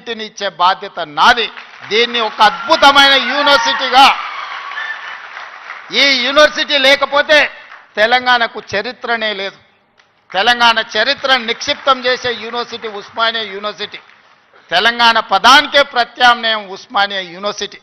అన్నిటిని ఇచ్చే బాధ్యత నాది. దీన్ని ఒక అద్భుతమైన యూనివర్సిటీగా, ఈ యూనివర్సిటీ లేకపోతే తెలంగాణకు చరిత్రనే లేదు. తెలంగాణ చరిత్రను నిక్షిప్తం చేసే యూనివర్సిటీ ఉస్మానియా యూనివర్సిటీ. తెలంగాణ పదానికే ప్రత్యామ్నాయం ఉస్మానియా యూనివర్సిటీ.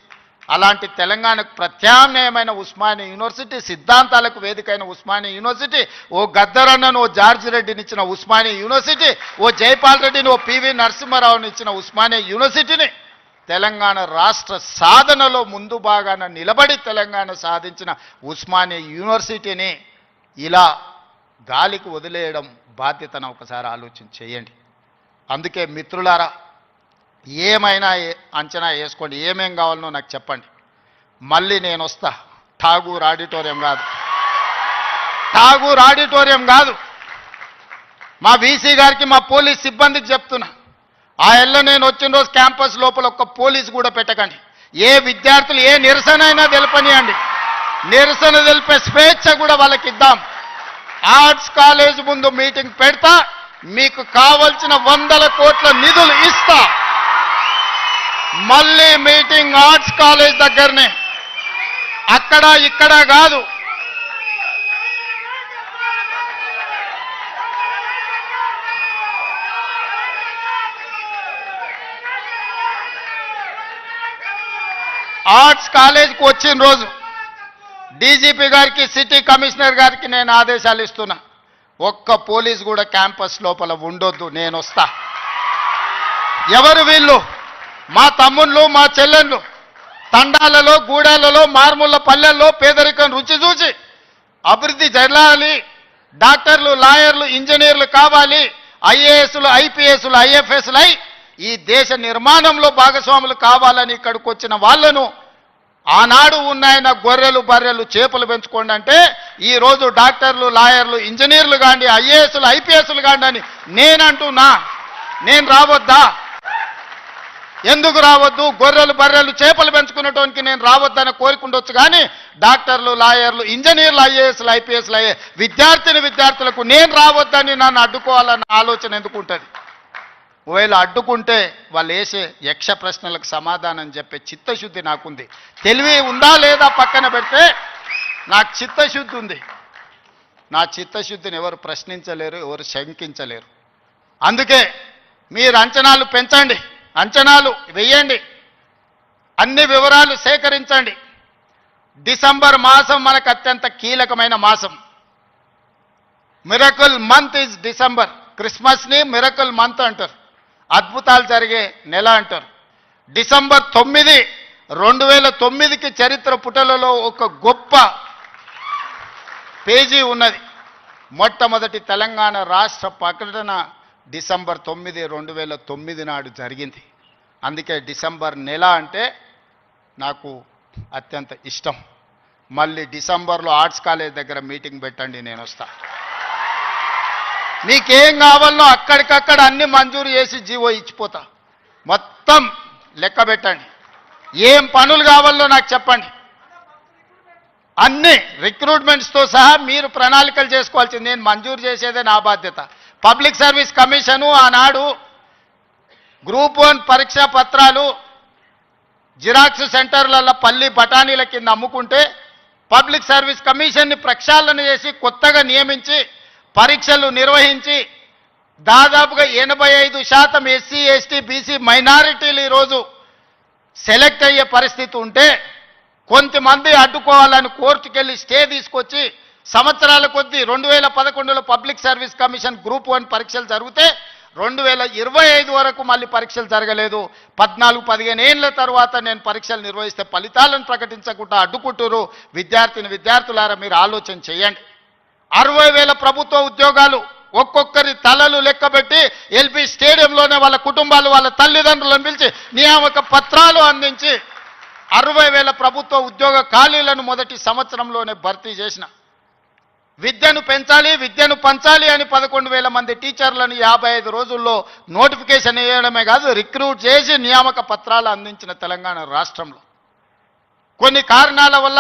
అలాంటి తెలంగాణకు ప్రత్యామ్నాయమైన ఉస్మానియా యూనివర్సిటీ, సిద్ధాంతాలకు వేదికైన ఉస్మానియా యూనివర్సిటీ, ఓ గద్దరన్నను ఓ జార్జి రెడ్డిని ఇచ్చిన ఉస్మానియా యూనివర్సిటీ, ఓ జైపాల్ రెడ్డిని ఓ పివి నరసింహారావుని ఇచ్చిన ఉస్మానియా యూనివర్సిటీని తెలంగాణ రాష్ట్ర సాధనలో ముందు భాగాన నిలబడి తెలంగాణ సాధించిన ఉస్మానియా యూనివర్సిటీని ఇలా గాలికి వదిలేయడం బాధ్యతను ఒకసారి ఆలోచన చేయండి. అందుకే మిత్రులారా, ఏమైనా అంచనా వేసుకోండి, ఏమేం కావాలనో నాకు చెప్పండి. మళ్ళీ నేను వస్తా. ఠాగూర్ ఆడిటోరియం కాదు, ఠాగూర్ ఆడిటోరియం కాదు. మా వీసీ గారికి, మా పోలీస్ సిబ్బందికి చెప్తున్నా, ఆ ఎల్ల నేను వచ్చిన రోజు క్యాంపస్ లోపల ఒక్క పోలీసు కూడా పెట్టకండి. ఏ విద్యార్థులు ఏ నిరసన అయినా తెలపనియండి, నిరసన తెలిపే స్వేచ్ఛ కూడా వాళ్ళకి ఇద్దాం. ఆర్ట్స్ కాలేజ్ ముందు మీటింగ్ పెడతా, మీకు కావలసిన 100 కోట్ల నిధులు ఇస్తా. మళ్ళీ మీటింగ్ ఆర్ట్స్ కాలేజ్ దగ్గరనే, అక్కడ ఇక్కడ కాదు. ఆర్ట్స్ కాలేజ్కి వచ్చిన రోజు డీజీపీ గారికి, సిటీ కమిషనర్ గారికి నేను ఆదేశాలు ఇస్తున్నా, ఒక్క పోలీస్ కూడా క్యాంపస్ లోపల ఉండొద్దు, నేను వస్తా. ఎవరు వీళ్ళు? మా తమ్ముళ్ళు, మా చెల్లెళ్ళు తండాలలో, గూడాలలో, మారుమూల పల్లెల్లో పేదరికం రుచి చూసి అభివృద్ధి జరగాలి, డాక్టర్లు, లాయర్లు, ఇంజనీర్లు కావాలి, ఐఏఎస్లు, ఐపీఎస్లు, ఐఎఫ్ఎస్లు అయి ఈ దేశ నిర్మాణంలో భాగస్వాములు కావాలని ఇక్కడికి వచ్చిన వాళ్ళను ఆనాడు ఉన్నాయన గొర్రెలు, బర్రెలు, చేపలు పెంచుకోండి అంటే ఈరోజు డాక్టర్లు, లాయర్లు, ఇంజనీర్లు కాండి, ఐఏఎస్లు, ఐపీఎస్లు కాండి అని నేనంటున్నా. నేను రావద్దా? ఎందుకు రావద్దు? గొర్రెలు, బర్రెలు, చేపలు పెంచుకునేటోనికి నేను రావద్దని కోరుకుండొచ్చు, కానీ డాక్టర్లు, లాయర్లు, ఇంజనీర్లు, ఐఏఎస్లు, ఐపీఎస్లు అయ్యే విద్యార్థులకు నేను రావద్దని నన్ను అడ్డుకోవాలన్న ఆలోచన ఎందుకు ఉంటుంది? ఒకవేళ అడ్డుకుంటే వాళ్ళు వేసే యక్ష ప్రశ్నలకు సమాధానం చెప్పే చిత్తశుద్ధి నాకుంది. తెలివి ఉందా లేదా పక్కన పెడితే నాకు చిత్తశుద్ధి ఉంది. నా చిత్తశుద్ధిని ఎవరు ప్రశ్నించలేరు, ఎవరు శంకించలేరు. అందుకే మీరు అంచనాలు పెంచండి, అంచనాలు వేయండి, అన్ని వివరాలు సేకరించండి. డిసెంబర్ మాసం మనకు అత్యంత కీలకమైన మాసం. Miracle month is December. క్రిస్మస్ని మిరకల్ మంత్ అంటారు, అద్భుతాలు జరిగే నెల అంటారు. డిసెంబర్ 9, 2009కి చరిత్ర పుటలలో ఒక గొప్ప పేజీ ఉన్నది. మొట్టమొదటి తెలంగాణ రాష్ట్ర ప్రకటన డిసెంబర్ 9, 2009 నాడు జరిగింది. అందుకే డిసెంబర్ నెల అంటే నాకు అత్యంత ఇష్టం. మళ్ళీ డిసెంబర్లో ఆర్ట్స్ కాలేజ్ దగ్గర మీటింగ్ పెట్టండి, నేను వస్తా. మీకేం కావాలనో అక్కడికక్కడ అన్ని మంజూరు చేసి జీవో ఇచ్చిపోతా. మొత్తం లెక్క పెట్టండి, ఏం పనులు కావాలో నాకు చెప్పండి. అన్ని రిక్రూట్మెంట్స్తో సహా మీరు ప్రణాళికలు చేసుకోవాల్సింది. నేను మంజూరు చేసేదే నా బాధ్యత. పబ్లిక్ సర్వీస్ కమిషను ఆనాడు గ్రూప్ 1 పరీక్షా పత్రాలు జిరాక్స్ సెంటర్లలో పల్లి బఠానీల కింద అమ్ముకుంటే పబ్లిక్ సర్వీస్ కమిషన్ని ప్రక్షాళన చేసి కొత్తగా నియమించి పరీక్షలు నిర్వహించి దాదాపుగా 85% ఎస్సీ, ఎస్టీ, బీసీ మైనారిటీలు ఈరోజు సెలెక్ట్ అయ్యే పరిస్థితి ఉంటే కొంతమంది అడ్డుకోవాలని కోర్టుకెళ్ళి స్టే తీసుకొచ్చి సంవత్సరాల కొద్దీ 2011లో పబ్లిక్ సర్వీస్ కమిషన్ గ్రూప్ 1 పరీక్షలు జరిగితే 2025 వరకు మళ్ళీ పరీక్షలు జరగలేదు. 14-15 ఏళ్ల తర్వాత నేను పరీక్షలు నిర్వహిస్తే ఫలితాలను ప్రకటించకుండా అడ్డుకుంటారు. విద్యార్థులారా మీరు ఆలోచన చేయండి. 60,000 ప్రభుత్వ ఉద్యోగాలు ఒక్కొక్కరి తలలు లెక్కబెట్టి ఎల్బీ స్టేడియంలోనే వాళ్ళ కుటుంబాలు, వాళ్ళ తల్లిదండ్రులను పిలిచి నియామక పత్రాలు అందించి 60,000 ప్రభుత్వ ఉద్యోగ ఖాళీలను మొదటి సంవత్సరంలోనే భర్తీ చేసిన. విద్యను పెంచాలి, విద్యను పంచాలి అని 11,000 మంది టీచర్లను 55 రోజుల్లో నోటిఫికేషన్ ఇవ్వడమే కాదు, రిక్రూట్ చేసి నియామక పత్రాలు అందించిన తెలంగాణ రాష్ట్రంలో కొన్ని కారణాల వల్ల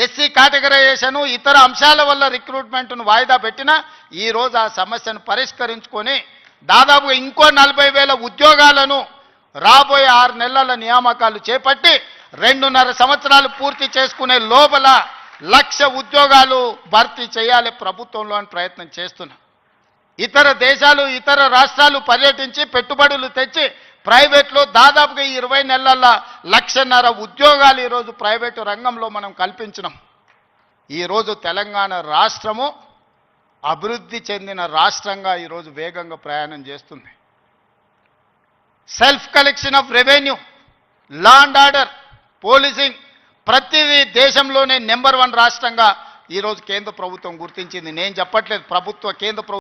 ఎస్సీ కేటగరైజేషన్, ఇతర అంశాల వల్ల రిక్రూట్మెంట్ను వాయిదా పెట్టినా ఈరోజు ఆ సమస్యను పరిష్కరించుకొని దాదాపుగా ఇంకో 40,000 ఉద్యోగాలను రాబోయే 6 నెలల నియామకాలు చేపట్టి 2.5 సంవత్సరాలు పూర్తి చేసుకునే లోపల 1,00,000 ఉద్యోగాలు భర్తీ చేయాలి ప్రభుత్వంలో అని ప్రయత్నం చేస్తున్నా. ఇతర దేశాలు ఇతర రాష్ట్రాలు పర్యటించి పెట్టుబడులు తెచ్చి ప్రైవేట్లో దాదాపుగా 20 నెలల 1,50,000 ఉద్యోగాలు ఈరోజు ప్రైవేటు రంగంలో మనం కల్పించినాం. ఈరోజు తెలంగాణ రాష్ట్రము అభివృద్ధి చెందిన రాష్ట్రంగా ఈరోజు వేగంగా ప్రయాణం చేస్తుంది. Self collection of revenue, law and order, policing ప్రతిదీ దేశంలోనే నెంబర్ 1 రాష్ట్రంగా ఈరోజు కేంద్ర ప్రభుత్వం గుర్తించింది. నేను చెప్పట్లేదు, కేంద్ర ప్రభుత్వం